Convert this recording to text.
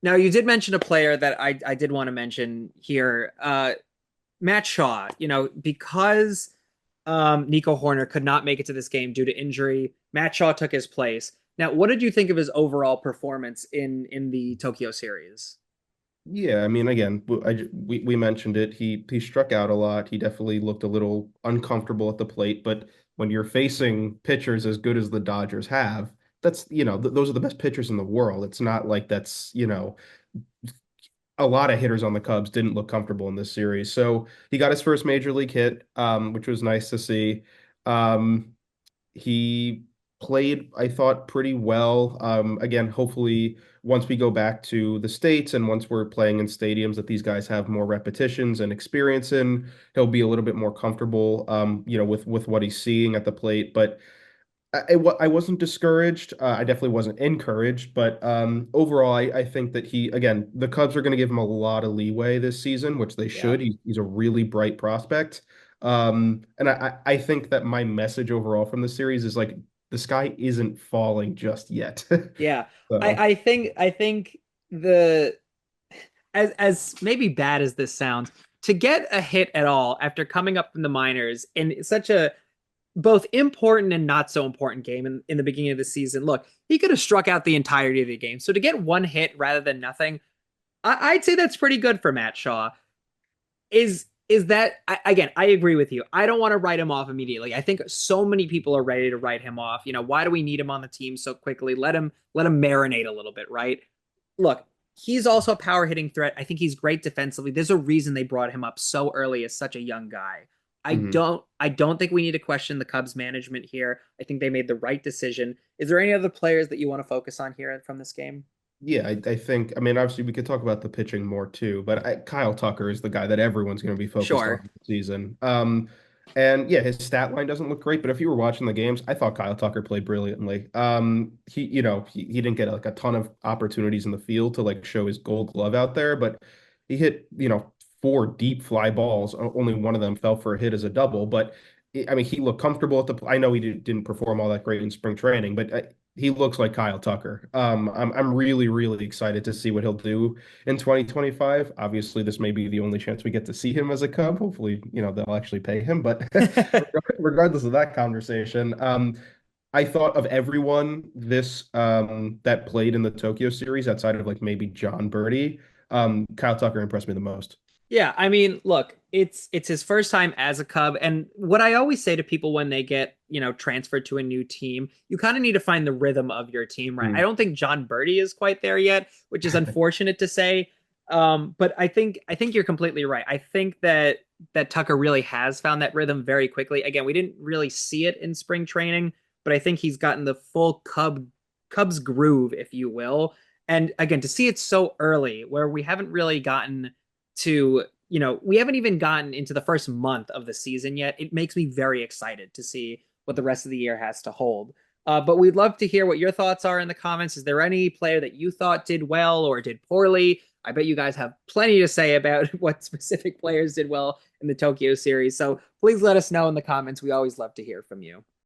Now, you did mention a player that I did want to mention here, Matt Shaw. Because Nico Horner could not make it to this game due to injury, Matt Shaw took his place. Now, what did you think of his overall performance in the Tokyo series? Yeah, I mean, again, we mentioned it. He struck out a lot. He definitely looked a little uncomfortable at the plate. But when you're facing pitchers as good as the Dodgers have, that's th those are the best pitchers in the world. It's not like that's a lot of hitters on the Cubs didn't look comfortable in this series. So he got his first major league hit, which was nice to see. Um, he played, I thought, pretty well. Again, hopefully, once we go back to the States and once we're playing in stadiums that these guys have more repetitions and experience in, he'll be a little bit more comfortable, with what he's seeing at the plate. But I wasn't discouraged. I definitely wasn't encouraged, but overall, I think that again, the Cubs are going to give him a lot of leeway this season, which they Yeah. should. He's a really bright prospect. And I think that my message overall from the series is like the sky isn't falling just yet. Yeah. So, I think the as maybe bad as this sounds, to get a hit at all after coming up from the minors in such a both important and not so important game in the beginning of the season. Look, he could have struck out the entirety of the game. So to get one hit rather than nothing, I'd say that's pretty good for Matt Shaw. Is that again? I agree with you. I don't want to write him off immediately. I think so many people are ready to write him off. Why do we need him on the team so quickly? Let him marinate a little bit, right? Look, he's also a power hitting threat. I think he's great defensively. There's a reason they brought him up so early as such a young guy. I mhm. don't I don't think we need to question the Cubs management here. I think they made the right decision. Is there any other players that you want to focus on here from this game? Yeah, I think, I mean, obviously we could talk about the pitching more too, but Kyle Tucker is the guy that everyone's going to be focused on Sure. this season. And yeah, his stat line doesn't look great, but if you were watching the games, I thought Kyle Tucker played brilliantly. He didn't get like a ton of opportunities in the field to like show his gold glove out there, but he hit, four deep fly balls. Only one of them fell for a hit as a double, but I mean, he looked comfortable at I know he didn't perform all that great in spring training, but he looks like Kyle Tucker. I'm really, really excited to see what he'll do in 2025. Obviously, this may be the only chance we get to see him as a Cub. Hopefully, they'll actually pay him. But regardless of that conversation, I thought of everyone that played in the Tokyo series outside of like maybe John Birdie. Kyle Tucker impressed me the most. Yeah, I mean, look, it's his first time as a Cub, and what I always say to people when they get, transferred to a new team, you kind of need to find the rhythm of your team, right? I Mm. don't think John Birdie is quite there yet, which is unfortunate to say. But I think you're completely right. I think that Tucker really has found that rhythm very quickly. Again, we didn't really see it in spring training, but I think he's gotten the full Cubs groove, if you will. And again, to see it so early, where we haven't really gotten to we haven't even gotten into the first month of the season yet. It makes me very excited to see what the rest of the year has to hold. But we'd love to hear what your thoughts are in the comments. Is there any player that you thought did well or did poorly? I bet you guys have plenty to say about what specific players did well in the Tokyo series. So please let us know in the comments. We always love to hear from you.